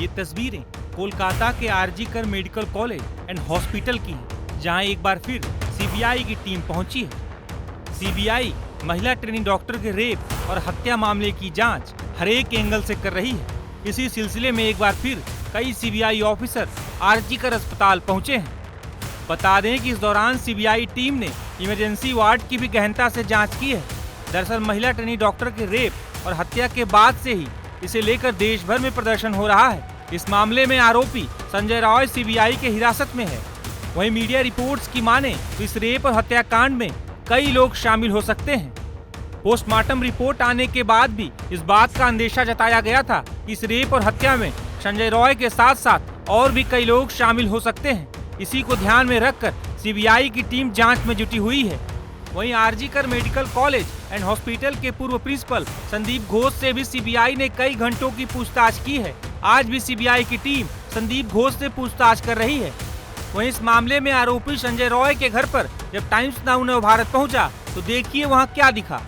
ये तस्वीरें कोलकाता के RG Kar medical college and hospital की हैं, जहां एक बार फिर सीबीआई की टीम पहुंची है। सीबीआई महिला ट्रेनिंग डॉक्टर के रेप और हत्या मामले की जांच हर एक एंगल से कर रही है। इसी सिलसिले में एक बार फिर कई सीबीआई ऑफिसर आरजीकर अस्पताल पहुंचे हैं। बता दें कि इस दौरान सीबीआई टीम ने इमरजेंसी वार्ड की भी गहनता से जांच की है। दरअसल महिला ट्रेनिंग डॉक्टर के रेप और हत्या के बाद से ही इसे लेकर देश भर में प्रदर्शन हो रहा है। इस मामले में आरोपी संजय रॉय सीबीआई के हिरासत में है। वहीं मीडिया रिपोर्ट्स की माने तो इस रेप और हत्याकांड में कई लोग शामिल हो सकते हैं। पोस्टमार्टम रिपोर्ट आने के बाद भी इस बात का अंदेशा जताया गया था कि इस रेप और हत्या में संजय रॉय के साथ साथ और भी कई लोग शामिल हो सकते हैं। इसी को ध्यान में रखकर सीबीआई की टीम जांच में जुटी हुई है। वहीं RG Kar medical college and hospital के पूर्व प्रिंसिपल संदीप घोष से भी सीबीआई ने कई घंटों की पूछताछ की है। आज भी सीबीआई की टीम संदीप घोष से पूछताछ कर रही है। वहीं इस मामले में आरोपी संजय रॉय के घर पर जब टाइम्स नाउ नव भारत पहुंचा तो देखिए वहां क्या दिखा।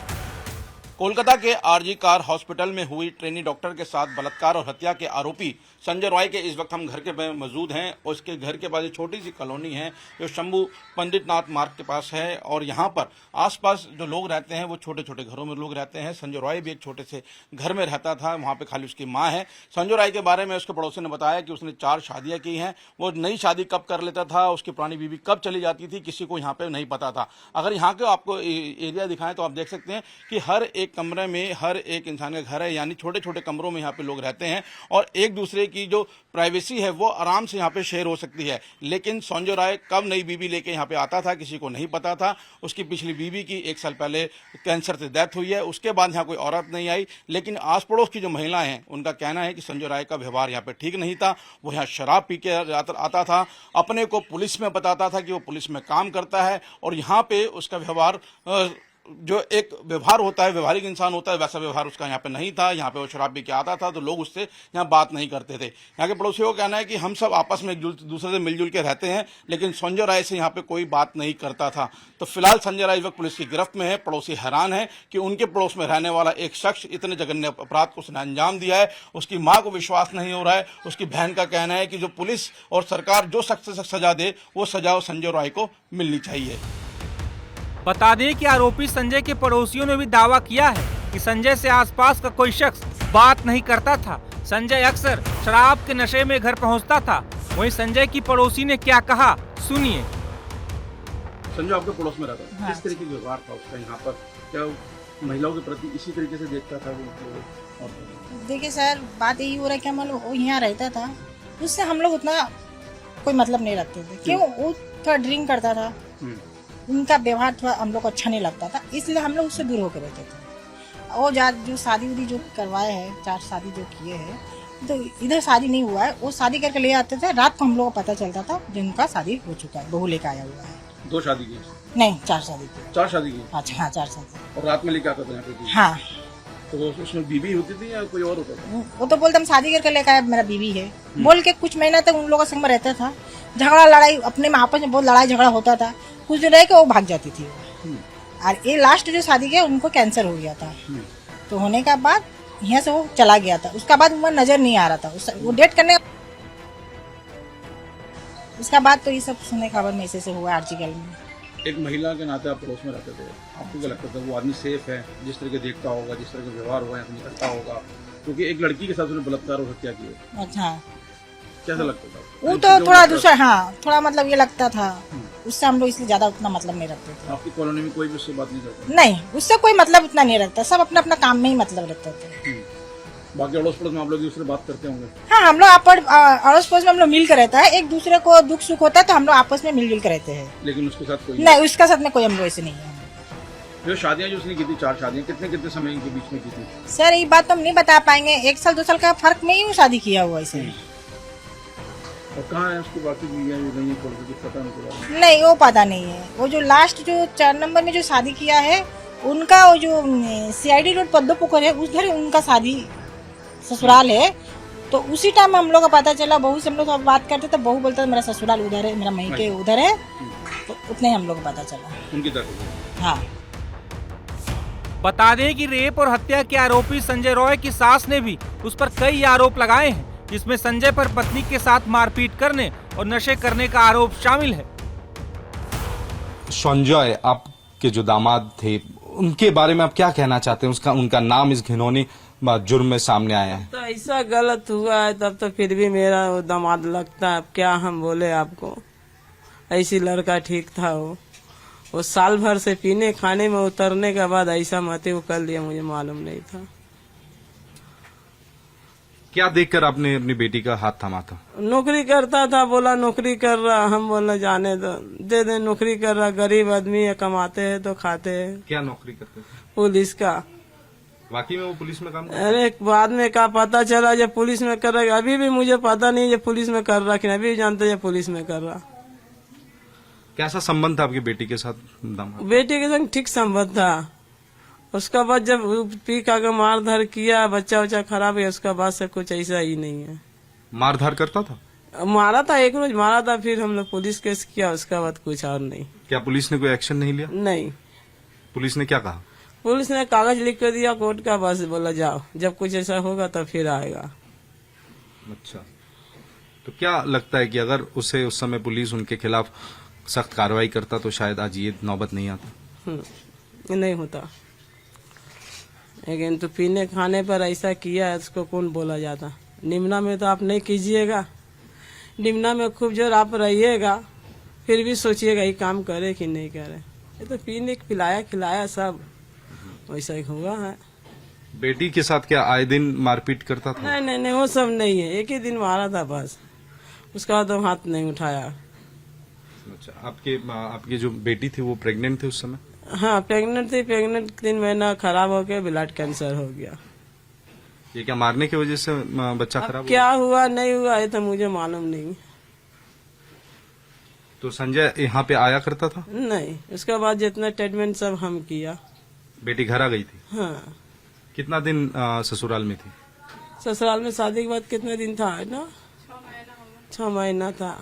कोलकाता के आरजीकर हॉस्पिटल में हुई ट्रेनी डॉक्टर के साथ बलात्कार और हत्या के आरोपी संजय रॉय के इस वक्त हम घर के में मौजूद हैं और उसके घर के पास एक छोटी सी कॉलोनी है जो शंभू पंडितनाथ मार्ग के पास है और यहाँ पर आसपास जो लोग रहते हैं वो छोटे छोटे घरों में लोग रहते हैं। संजय रॉय भी एक छोटे से घर में रहता था, वहाँ पे खाली उसकी माँ है। संजय रॉय के बारे में उसके पड़ोसी ने बताया कि उसने 4 शादियाँ की हैं। वो नई शादी कब कर लेता था, उसकी पुरानी बीवी कब चली जाती थी, किसी को यहाँ पे नहीं पता था। अगर यहाँ के आपको एरिया दिखाएं तो आप देख सकते हैं कि हर एक कमरे में हर एक इंसान का घर है, यानी छोटे छोटे कमरों में यहाँ पे लोग रहते हैं और एक दूसरे की जो प्राइवेसी है वो आराम से यहाँ पे शेयर हो सकती है। लेकिन संजय रॉय कब नई बीवी लेके यहाँ पे आता था किसी को नहीं पता था। उसकी पिछली बीवी की 1 साल पहले कैंसर से डेथ हुई है, उसके बाद यहाँ कोई औरत नहीं आई। लेकिन आस पड़ोस की जो महिलाएं हैं उनका कहना है कि संजय रॉय का व्यवहार यहाँ पे ठीक नहीं था। वो यहाँ शराब पी के आता था, अपने को पुलिस में बताता था कि वो पुलिस में काम करता है और यहाँ पे उसका व्यवहार जो एक व्यवहार होता है, व्यवहारिक इंसान होता है, वैसा व्यवहार उसका यहाँ पे नहीं था। यहाँ पे वो शराब पी के आता था तो लोग उससे यहाँ बात नहीं करते थे। यहाँ के पड़ोसियों का कहना है कि हम सब आपस में एक दूसरे से मिलजुल के रहते हैं, लेकिन संजय रॉय से यहाँ पे कोई बात नहीं करता था। तो फिलहाल संजय रॉय इस वक्त पुलिस की गिरफ्त में है। पड़ोसी हैरान है कि उनके पड़ोस में रहने वाला एक शख्स इतने जघन्य अपराध को उसने अंजाम दिया है। उसकी माँ को विश्वास नहीं हो रहा है। उसकी बहन का कहना है कि जो पुलिस और सरकार जो सख्त से सजा दे वो सजा संजय रॉय को मिलनी चाहिए। बता दें कि आरोपी संजय के पड़ोसियों ने भी दावा किया है कि संजय से आसपास का कोई शख्स बात नहीं करता था। संजय अक्सर शराब के नशे में घर पहुंचता था। वहीं संजय की पड़ोसी ने क्या कहा, सुनिए। संजय आपके पड़ोस में रहता था, हाँ। किस तरीके का व्यवहार था उसका यहाँ पर? क्या महिलाओं के प्रति इसी तरीके से देखता था वो? देखिए सर, बात यही हो रहा है कि हम लोग यहाँ रहता था, उससे हम लोग उतना कोई मतलब नहीं रखते थे। क्यों? वो थोड़ा ड्रिंक करता था, उनका व्यवहार थोड़ा हम लोग को अच्छा नहीं लगता था, इसलिए हम लोग उससे दूर होकर रहते थे। और जो शादी उदी जो करवाए हैं, 4 शादी जो किए हैं, तो इधर शादी नहीं हुआ है। वो शादी करके ले आते थे, रात को हम लोग को पता चलता था जिनका शादी हो चुका है, बहू लेकर आया हुआ है। 2 शादी की? नहीं, 4 शादी की। 4 शादी की? अच्छा हाँ, 4 शादी। और रात में लेकर आता था यहाँ पे? हाँ। तो उसमें बीवी होती थी या कोई और होता था? वो तो बोलते हम शादी करके लेकर आए, मेरा बीवी है बोल के कुछ महीना तक उन लोगों के संग में रहता था। झगड़ा लड़ाई अपने में आपस में बहुत लड़ाई झगड़ा होता था। कुछ दिन रह के वो भाग जाती थी। और ये लास्ट जो शादी किया उनको कैंसर हो गया था। तो होने का बाद यहाँ से वो चला गया था। उसका बाद वो नजर नहीं आ रहा था। वो डेट करने उसका बाद तो ये सब सुनने खबर में ऐसे हुआ आरजीकर में। एक महिला के नाते आप पड़ोस में रहते थे, आपको क्या लगता था वो आदमी सेफ है? जिस तरह के देखता होगा, जिस तरह का व्यवहार होगा, निकलता होगा, क्योंकि एक लड़की के साथ उसने बलात्कार और हत्या की है। अच्छा, कैसा लगता था? वो तो थोड़ा दूसरा, हाँ थोड़ा मतलब ये लगता था। उससे हम लोग इसलिए ज्यादा उतना मतलब नहीं रखते थे। आपकी कॉलोनी में कोई भी उससे बात नहीं करता? नहीं, उससे कोई मतलब उतना नहीं रखता। सब अपना अपना काम में ही मतलब रखते थे। बाकी अड़ोस पड़ोस में आप लोग दूसरे बात करते होंगे? हाँ, हम लोग अड़ोस पड़ोस में हम लोग मिल कर रहता है। एक दूसरे को दुख सुख होता है तो हम लोग आपस में मिलजुल कर रहते हैं। लेकिन उसके साथ कोई नहीं, उसके साथ में कोई हम लोग ऐसे नहीं है। जो शादियां जो उसने की थी, 4 शादियां, कितने समय के बीच में की थी? सर ये बात तो हम नहीं बता पाएंगे। 1 साल 2 साल का फर्क में ही वो शादी किया हुआ ऐसे। और कहाँ है उसकी बाकी बीवियां जो नहीं पता नहीं, वो पता नहीं है। वो जो लास्ट जो 4 नंबर में जो शादी किया है उनका, वो जो CID रोड पद्मपुकुर है उधर उनका शादी ससुराल है। तो उसी टाइम हम लोग को पता चला। बहू से हम लोग बात करते तो बहू बोलता मेरा ससुराल उधर है, मेरा मई के उधर है। तो उतने हम लोग को पता चला उनकी तरफ। हाँ। बता दें कि रेप और हत्या के आरोपी संजय रॉय की सास ने भी उस पर कई आरोप लगाए हैं। जिसमें संजय पर पत्नी के साथ मारपीट करने और नशे करने का आरोप शामिल है। संजय आपके जो दामाद थे उनके बारे में आप क्या कहना चाहते हैं? उनका नाम इस घिनौनी जुर्म में सामने आया है। तो ऐसा गलत हुआ है तब तो फिर भी मेरा वो दामाद लगता है। अब क्या हम बोले आपको, ऐसी लड़का ठीक था वो साल भर से पीने खाने में उतरने के बाद ऐसा मते वो कर लिया, मुझे मालूम नहीं था। क्या देखकर आपने अपनी बेटी का हाथ थामा था? नौकरी करता था, बोला नौकरी कर रहा, हम बोला जाने दो, दे दे, नौकरी कर रहा, गरीब आदमी है, कमाते हैं तो खाते हैं। क्या नौकरी करते थे? पुलिस का। वाकई में वो पुलिस में काम करते? अरे बाद में क्या पता चला जब पुलिस में कर रहा, अभी भी मुझे पता नहीं जब पुलिस में कर रहा कि अभी भी जानते जब पुलिस में कर रहा। कैसा संबंध था आपकी बेटी के साथ? दामाद बेटी के संग ठीक संबंध था। उसका बाद जब पी का मार धर किया, बच्चा उच्चा खराब है, उसका बाद से कुछ ऐसा ही नहीं है। मारधार करता था? मारा था, एक रोज मारा था, फिर हम लोग पुलिस केस किया, उसका बाद कुछ और नहीं। क्या पुलिस ने कोई एक्शन नहीं लिया? नहीं। पुलिस ने क्या कहा? पुलिस ने कागज लिख कर दिया कोर्ट का, बस बोला जाओ, जब कुछ ऐसा होगा तो फिर आएगा। अच्छा, तो क्या लगता है कि अगर उस समय पुलिस उनके खिलाफ सख्त कार्रवाई करता तो शायद आज ये नौबत नहीं आता? नहीं होता। लेकिन तो पीने खाने पर ऐसा किया है, उसको कौन बोला जाता। निम्ना में तो आप नहीं कीजिएगा, निम्ना में खूब जोर आप रहिएगा, फिर भी सोचिएगा ये काम करे कि नहीं करे। ये तो पीने पिलाया खिलाया सब वैसा ही हुआ है। बेटी के साथ क्या आए दिन मारपीट करता था? नहीं नहीं नहीं, वो सब नहीं है, एक ही दिन मारा था बस, उसका बाद तो हाथ नहीं उठाया। अच्छा, आपकी जो बेटी थी वो प्रेग्नेंट थी उस समय? हाँ प्रेग्नेंट थी, प्रेग्नेंट 3 महीना खराब हो गया, ब्लड कैंसर हो गया। ये क्या मारने की वजह से बच्चा खराब हो क्या हुआ नहीं हुआ ये तो मुझे मालूम नहीं। तो संजय यहाँ पे आया करता था? नहीं, उसके बाद जितना ट्रीटमेंट सब हम किया। बेटी घर आ गई थी? हाँ। कितना दिन ससुराल में थी? ससुराल में शादी के बाद कितने दिन था ना? 6 महीना था।